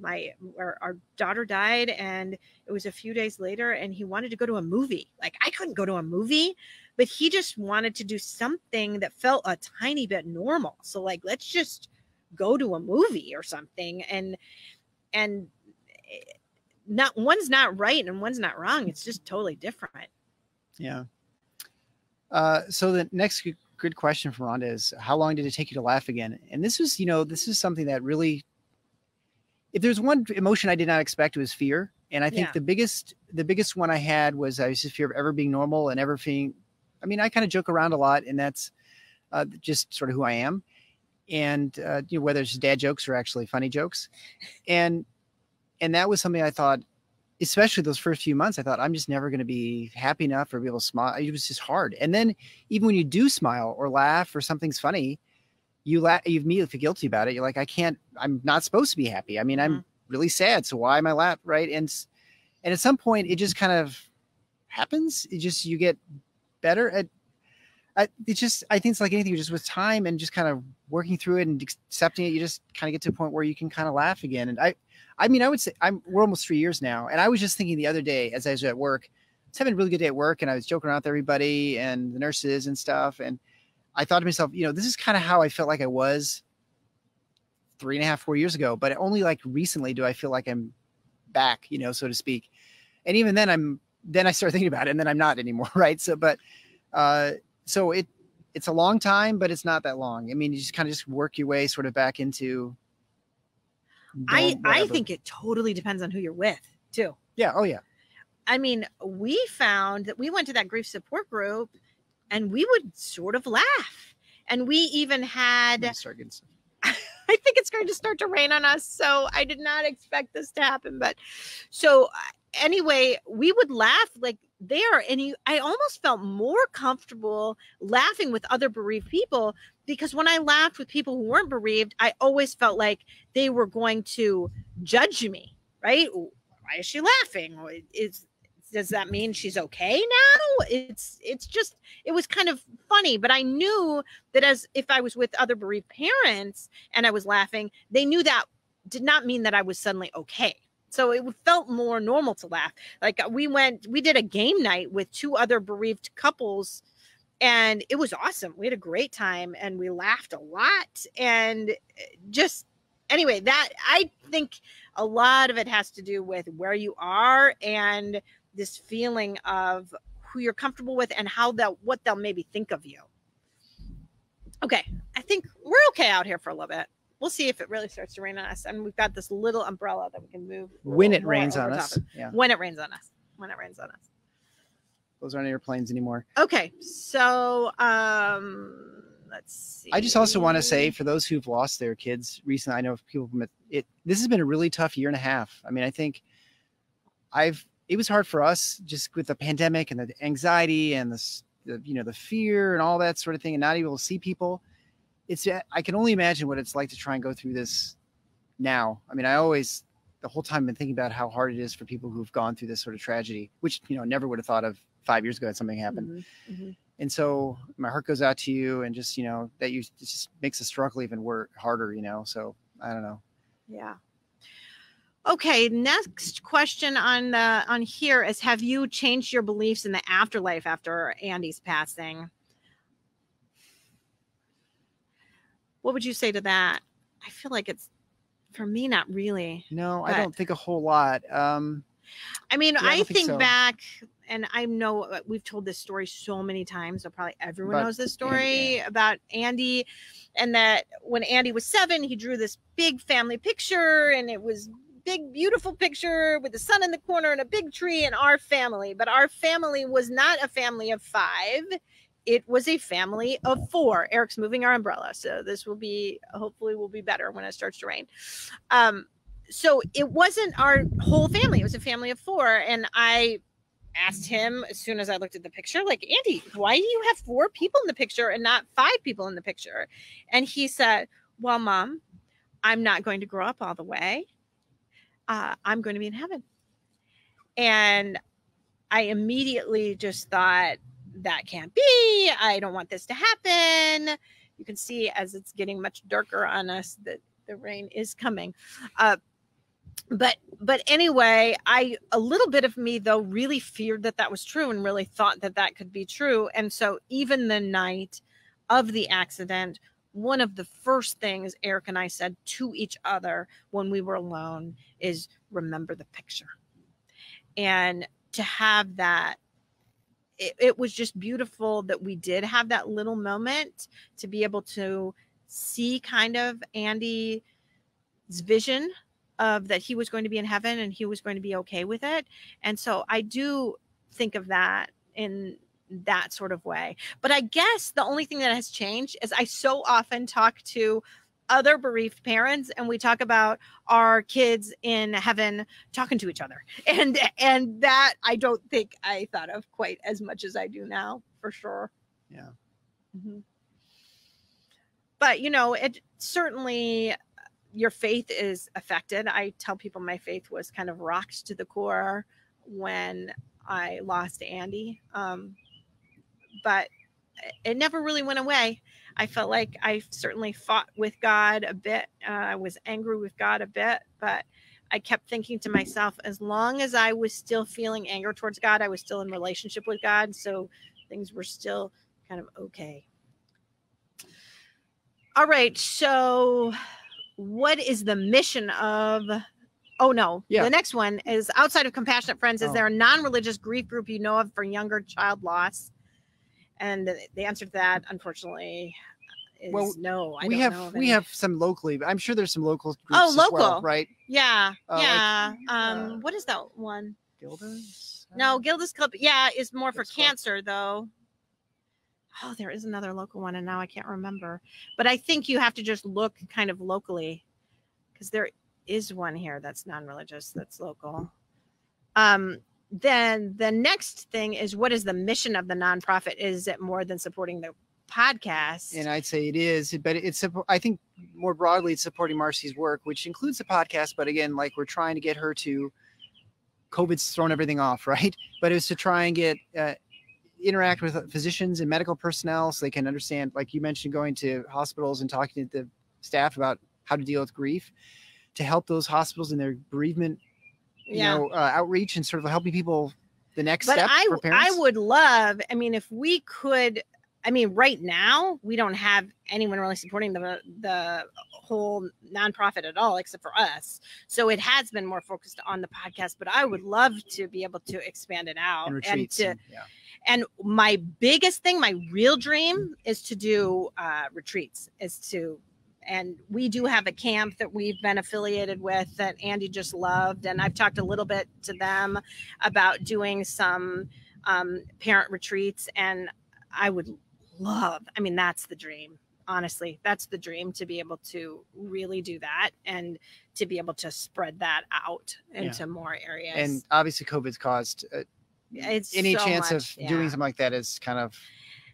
our daughter died, and it was a few days later, and he wanted to go to a movie. Like, I couldn't go to a movie, but he just wanted to do something that felt a tiny bit normal. So like, let's just go to a movie or something. And not one's not right and one's not wrong. It's just totally different. Yeah. So the next good question from Rhonda is, how long did it take you to laugh again? And this was, this is something that really, if there's one emotion I did not expect, it was fear. And I think the biggest one I had was I was just fear of ever being normal and ever being, I kind of joke around a lot, and that's just sort of who I am. And, whether it's dad jokes or actually funny jokes. And that was something I thought, especially those first few months, I thought, I'm just never going to be happy enough or be able to smile. It was just hard. And then even when you do smile or laugh or something's funny, you immediately feel guilty about it. You're like, I'm not supposed to be happy. I'm really sad. So why am I laughing? Right. And at some point it just kind of happens. You get better at, I think it's like anything, just with time and just kind of working through it and accepting it, you just kind of get to a point where you can kind of laugh again. And I would say we're almost 3 years now. And I was just thinking the other day, as I was at work, I was having a really good day at work, and I was joking around with everybody and the nurses and stuff. And I thought to myself, this is kind of how I felt like I was 3.5, 4 years ago, but only like recently do I feel like I'm back, so to speak. And even then I started thinking about it, and then I'm not anymore. Right. So, it's a long time, but it's not that long. You just kind of just work your way sort of back into. I think it totally depends on who you're with too. Yeah. Oh yeah. We found that we went to that grief support group, and we would sort of laugh, and we even had. I think it's going to start to rain on us, so I did not expect this to happen. But so anyway, we would laugh like there, and I almost felt more comfortable laughing with other bereaved people, because when I laughed with people who weren't bereaved, I always felt like they were going to judge me, right? Why is she laughing? Does that mean she's okay now? It was kind of funny, but I knew that as if I was with other bereaved parents and I was laughing, they knew that did not mean that I was suddenly okay. So it felt more normal to laugh. Like we did a game night with 2 other bereaved couples, and it was awesome. We had a great time, and we laughed a lot. And just anyway, that I think a lot of it has to do with where you are and this feeling of who you're comfortable with and what they'll maybe think of you. Okay. I think we're okay out here for a little bit. We'll see if it really starts to rain on us. And we've got this little umbrella that we can move. When it rains on us. Yeah. When it rains on us. Those aren't airplanes anymore. Okay. So, let's see. I just also want to say, for those who've lost their kids recently, I know people, this has been a really tough year and a half. I think it was hard for us just with the pandemic and the anxiety and the fear and all that sort of thing, and not able to see people. I can only imagine what it's like to try and go through this now. The whole time I've been thinking about how hard it is for people who've gone through this sort of tragedy, which, never would have thought of 5 years ago that something happened. Mm-hmm. Mm-hmm. And so my heart goes out to you, and just, that it just makes the struggle even harder, so I don't know. Yeah. Okay. Next question on here is, have you changed your beliefs in the afterlife after Andy's passing? What would you say to that? I feel like it's, for me, not really. No, I don't think a whole lot. I think so. Back, and I know we've told this story so many times, so probably everyone knows this story about Andy, and that when Andy was 7, he drew this big family picture, and it was big, beautiful picture with the sun in the corner and a big tree and our family. But our family was not a family of 5. It was a family of 4. Eric's moving our umbrella, so this hopefully will be better when it starts to rain. So it wasn't our whole family. It was a family of 4. And I asked him as soon as I looked at the picture, like, Andy, why do you have 4 people in the picture and not 5 people in the picture? And he said, well, Mom, I'm not going to grow up all the way. I'm going to be in heaven. And I immediately just thought, that can't be. I don't want this to happen. you can see as it's getting much darker on us that the rain is coming. But anyway, a little bit of me though really feared that was true and really thought that could be true. And so even the night of the accident, one of the first things Eric and I said to each other when we were alone is remember the picture. And to have that, it was just beautiful that we did have that little moment to be able to see kind of Andy's vision of that he was going to be in heaven and he was going to be okay with it. And so I do think of that in that sort of way. But I guess the only thing that has changed is I so often talk to other bereaved parents and we talk about our kids in heaven talking to each other. And that I don't think I thought of quite as much as I do now, for sure. Yeah. Mm-hmm. But, you know, it certainly, your faith is affected. I tell people my faith was kind of rocked to the core when I lost Andy. But it never really went away. I felt like I certainly fought with God a bit. I was angry with God a bit, but I kept thinking to myself, as long as I was still feeling anger towards God, I was still in relationship with God. So things were still kind of okay. All right. So what is the mission of, the next one is outside of Compassionate Friends. Is there a non-religious grief group you know of for younger child loss? And the answer to that, unfortunately, is no. We have some locally, but I'm sure there's some local groups local, as well, right? Yeah, what is that one? Gilda's? No, Gilda's Club. Yeah, is more for cancer though. Oh, there is another local one, and now I can't remember. But I think you have to just look kind of locally, because there is one here that's non-religious, that's local. Then the next thing is, what is the mission of the nonprofit? Is it more than supporting the podcast? And I'd say it is, but I think more broadly it's supporting Marcy's work, which includes the podcast. But again, like we're trying to get her to, COVID's thrown everything off, right? But it was to try and get interact with physicians and medical personnel so they can understand, like you mentioned, going to hospitals and talking to the staff about how to deal with grief, to help those hospitals in their bereavement outreach and sort of helping people the next step for parents. I would love, if we could, right now we don't have anyone really supporting the whole nonprofit at all, except for us. So it has been more focused on the podcast, but I would love to be able to expand it out and retreats. And my biggest thing, my real dream is to do retreats, and we do have a camp that we've been affiliated with that Andy just loved. And I've talked a little bit to them about doing some parent retreats. And I would love, that's the dream. Honestly, that's the dream, to be able to really do that and to be able to spread that out into more areas. And obviously COVID's caused any chance of doing something like that is kind of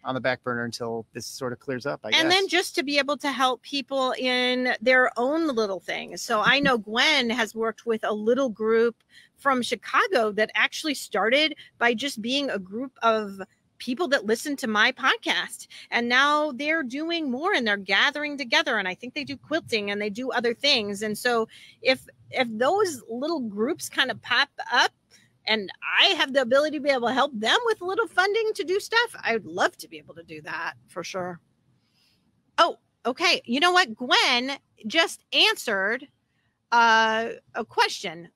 on the back burner until this sort of clears up, I guess. And then just to be able to help people in their own little things. So I know Gwen has worked with a little group from Chicago that actually started by just being a group of people that listen to my podcast. And now they're doing more and they're gathering together. And I think they do quilting and they do other things. And so if those little groups kind of pop up, and I have the ability to be able to help them with a little funding to do stuff, I would love to be able to do that for sure. Oh, okay. You know what? Gwen just answered a question.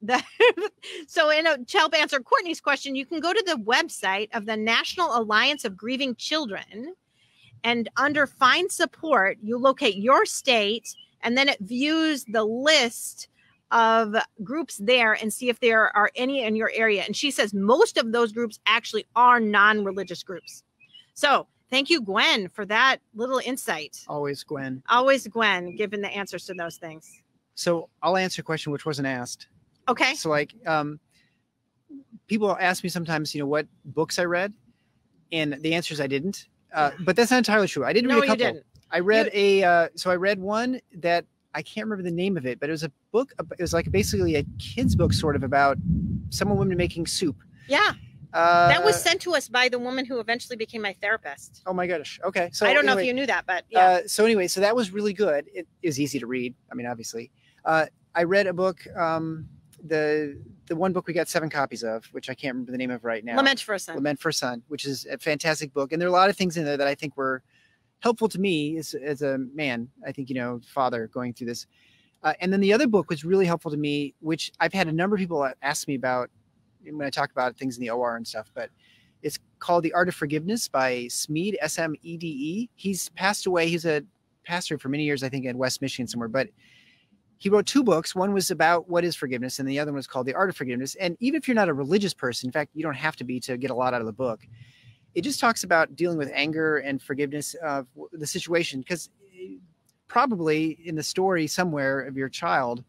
So to help answer Courtney's question, you can go to the website of the National Alliance of Grieving Children, and under Find Support, you locate your state, and then it views the list of groups there and see if there are any in your area. And she says most of those groups actually are non-religious groups. So thank you, Gwen, for that little insight. Always Gwen, giving the answers to those things. So I'll answer a question which wasn't asked. Okay. So like people ask me sometimes, what books I read, and the answer is I didn't. But that's not entirely true. I did read a couple. You didn't. I read I read one that I can't remember the name of it, but it was a book. It was like basically a kid's book, sort of about some women making soup. Yeah. That was sent to us by the woman who eventually became my therapist. Oh my gosh. Okay. So I don't know anyway, if you knew that, but yeah. So anyway, so that was really good. It is easy to read. I mean, obviously. I read a book, the one book we got 7 copies of, which I can't remember the name of right now. Lament for a Son. Lament for a Son, which is a fantastic book. And there are a lot of things in there that I think were helpful to me as a man, I think, father going through this. And then the other book was really helpful to me, which I've had a number of people ask me about when I talk about things in the OR and stuff, but it's called The Art of Forgiveness by Smeed, S-M-E-D-E. He's passed away. He's a pastor for many years, I think, in West Michigan somewhere, but he wrote 2 books. One was about what is forgiveness, and the other one was called The Art of Forgiveness. And even if you're not a religious person, in fact, you don't have to be to get a lot out of the book. It just talks about dealing with anger and forgiveness of the situation, because probably in the story somewhere of your child,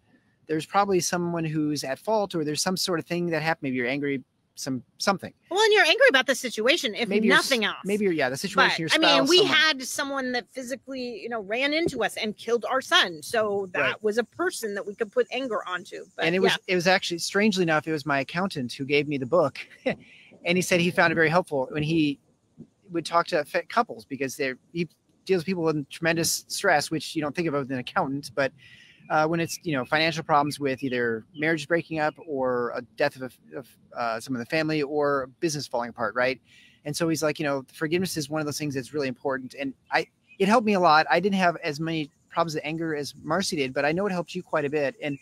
there's probably someone who's at fault, or there's some sort of thing that happened. Maybe you're angry, something. Well, and you're angry about the situation, if maybe nothing else. Maybe the situation. But, your spouse. we had someone that physically, ran into us and killed our son. So that was a person that we could put anger onto. But, and it was actually, strangely enough, it was my accountant who gave me the book, and he said he found it very helpful when he would talk to couples, because he deals with people in tremendous stress, which you don't think of as an accountant, but when it's financial problems with either marriage breaking up or a death of some of the family or business falling apart, right? And so he's like, forgiveness is one of those things that's really important. And it helped me a lot. I didn't have as many problems with anger as Marcy did, but I know it helped you quite a bit. And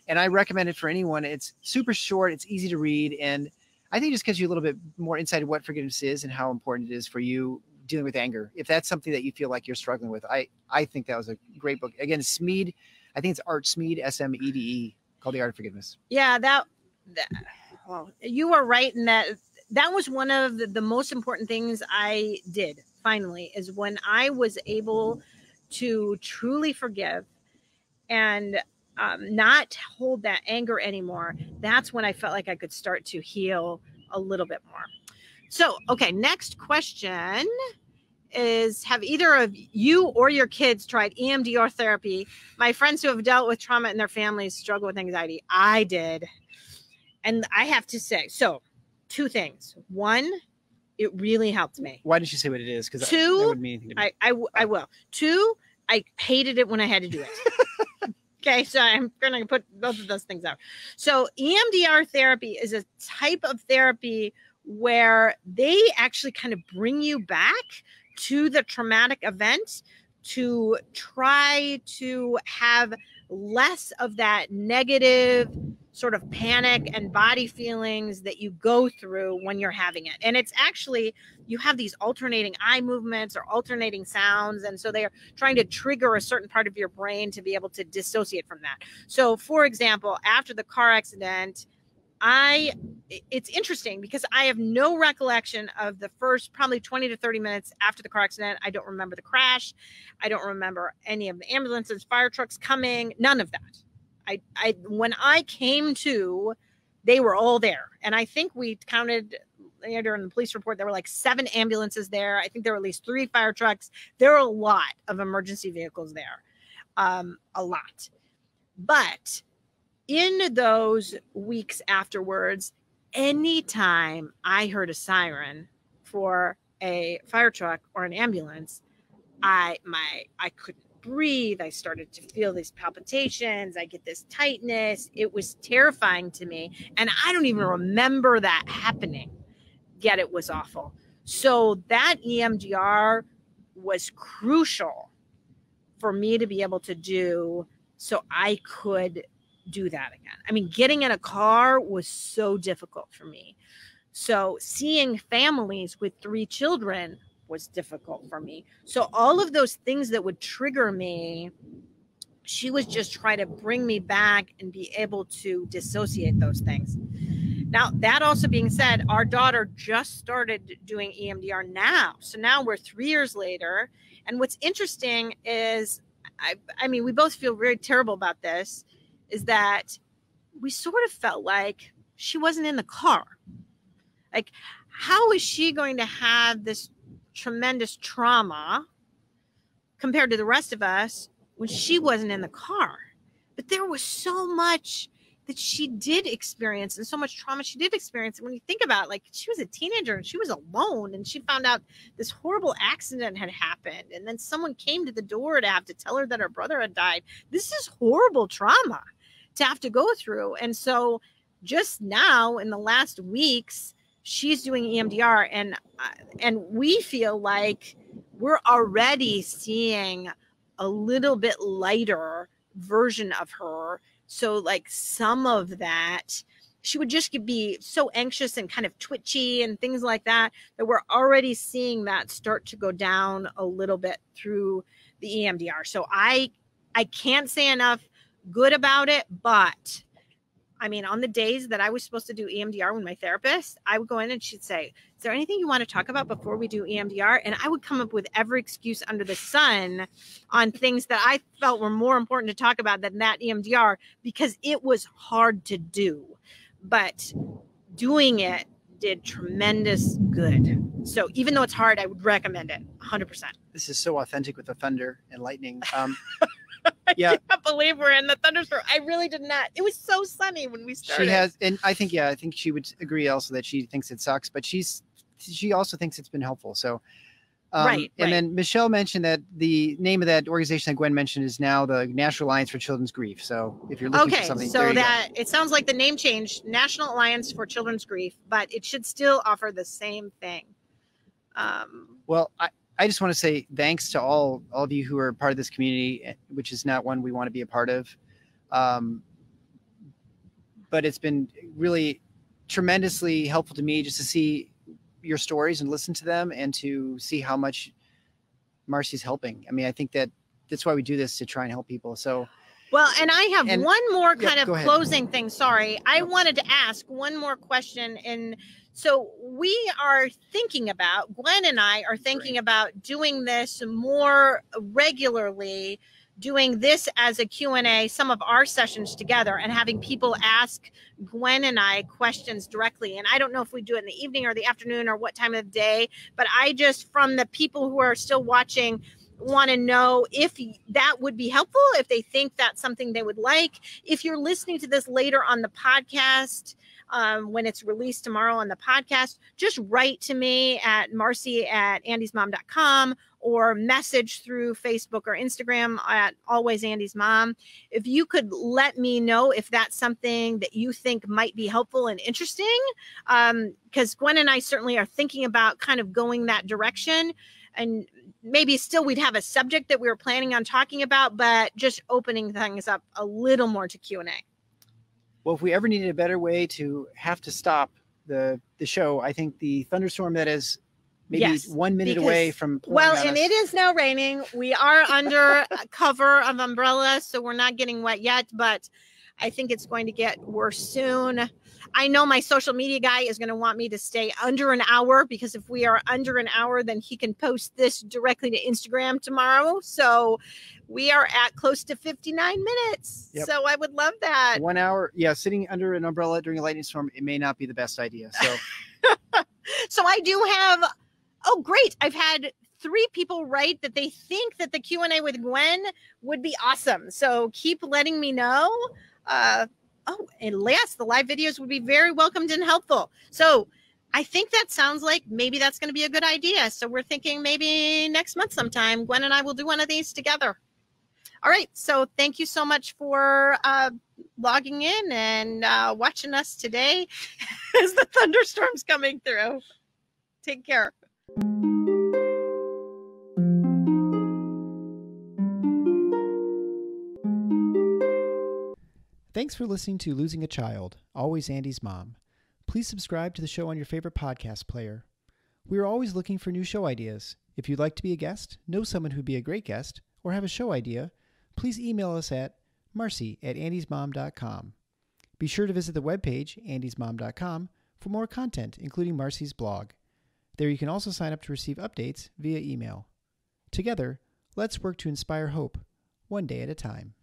I recommend it for anyone. It's super short. It's easy to read. And I think it just gives you a little bit more insight of what forgiveness is and how important it is for you dealing with anger. If that's something that you feel like you're struggling with, I think that was a great book. Again, Smeed, I think it's Art Smeed, S-M-E-D-E, called The Art of Forgiveness. Yeah, well, you are right in that was one of the most important things I did, finally, is when I was able to truly forgive and not hold that anger anymore. That's when I felt like I could start to heal a little bit more. So, okay, next question is, have either of you or your kids tried EMDR therapy? My friends who have dealt with trauma in their families struggle with anxiety. I did. And I have to say, so 2 things. 1, it really helped me. Why did you say what it is? Because 2, that wouldn't mean anything to me. I will. 2, I hated it when I had to do it. Okay, so I'm going to put both of those things out. So EMDR therapy is a type of therapy where they actually kind of bring you back to the traumatic event to try to have less of that negative sort of panic and body feelings that you go through when you're having it. And it's actually, you have these alternating eye movements or alternating sounds. And so they are trying to trigger a certain part of your brain to be able to dissociate from that. So for example, after the car accident, it's interesting because I have no recollection of the first probably 20 to 30 minutes after the car accident. I don't remember the crash. I don't remember any of the ambulances, fire trucks coming, none of that. When I came to, they were all there. And I think we counted during the police report, there were like 7 ambulances there. I think there were at least 3 fire trucks. There were a lot of emergency vehicles there, a lot. But in those weeks afterwards, anytime I heard a siren for a fire truck or an ambulance, I couldn't breathe. I started to feel these palpitations. I get this tightness. It was terrifying to me. And I don't even remember that happening, yet it was awful. So that EMDR was crucial for me to be able to do so I could do that again. I mean, getting in a car was so difficult for me. So seeing families with 3 children was difficult for me. So all of those things that would trigger me, she was just trying to bring me back and be able to dissociate those things. Now, that also being said, our daughter just started doing EMDR now. So now we're 3 years later. And what's interesting is, I mean, we both feel very terrible about this, is that we sort of felt like she wasn't in the car. Like, how is she going to have this tremendous trauma compared to the rest of us when she wasn't in the car? But there was so much that she did experience and so much trauma she did experience. And when you think about it, like she was a teenager and she was alone and she found out this horrible accident had happened. And then someone came to the door to have to tell her that her brother had died. This is horrible trauma to have to go through. And so just now in the last weeks, she's doing EMDR and we feel like we're already seeing a little bit lighter version of her. So like some of that, she would just be so anxious and kind of twitchy and things like that, that we're already seeing that start to go down a little bit through the EMDR. So I can't say enough good about it, but I mean, on the days that I was supposed to do EMDR with my therapist, I would go in and she'd say, is there anything you want to talk about before we do EMDR? And I would come up with every excuse under the sun on things that I felt were more important to talk about than that EMDR, because it was hard to do. But doing it did tremendous good. So even though it's hard, I would recommend it 100%. This is so authentic with the thunder and lightning. Yeah, I can't believe we're in the thunderstorm. I really did not. It was so sunny when we started. She has, and I think she would agree also that she thinks it sucks, but she also thinks it's been helpful. So, right. And then Michelle mentioned that the name of that organization that Gwen mentioned is now the National Alliance for Children's Grief. So if you're looking for something, so that it sounds like the name changed, National Alliance for Children's Grief, but it should still offer the same thing. Well, I just want to say thanks to all of you who are part of this community, which is not one we want to be a part of. But it's been really tremendously helpful to me just to see your stories and listen to them and to see how much Marcy's helping. I mean, I think that's why we do this, to try and help people. So, well, and I have one more kind of closing thing. Sorry. I wanted to ask one more question. And so we are thinking about, Gwen and I are thinking about doing this more regularly, doing this as a Q&A, some of our sessions together, and having people ask Gwen and I questions directly. And I don't know if we do it in the evening or the afternoon or what time of the day, but I just, from the people who are still watching, want to know if that would be helpful, if they think that's something they would like. If you're listening to this later on the podcast, when it's released tomorrow on the podcast, just write to me at marcy@andysmom.com or message through Facebook or Instagram at Always Andy's Mom. If you could let me know if that's something that you think might be helpful and interesting, because Gwen and I certainly are thinking about kind of going that direction. And maybe still we'd have a subject that we were planning on talking about, but just opening things up a little more to Q&A. Well, if we ever needed a better way to have to stop the show, I think the thunderstorm that is maybe 1 minute away from and it is now raining. We are under cover of umbrella, so we're not getting wet yet, but I think it's going to get worse soon. I know my social media guy is going to want me to stay under an hour, because if we are under an hour, then he can post this directly to Instagram tomorrow. So we are at close to 59 minutes. Yep. So I would love that. 1 hour. Yeah. Sitting under an umbrella during a lightning storm, it may not be the best idea. So, so I do have, oh, great. I've had 3 people write that they think that the Q&A with Gwen would be awesome. So keep letting me know. And last, the live videos would be very welcomed and helpful. So I think that sounds like maybe that's going to be a good idea. So we're thinking maybe next month sometime, Gwen and I will do one of these together. All right. So thank you so much for logging in and watching us today as the thunderstorm's coming through. Take care. Thanks for listening to Losing a Child, Always Andy's Mom. Please subscribe to the show on your favorite podcast player. We are always looking for new show ideas. If you'd like to be a guest, know someone who'd be a great guest, or have a show idea, please email us at marcy@andysmom.com. Be sure to visit the webpage, andysmom.com, for more content, including Marcy's blog. There you can also sign up to receive updates via email. Together, let's work to inspire hope, one day at a time.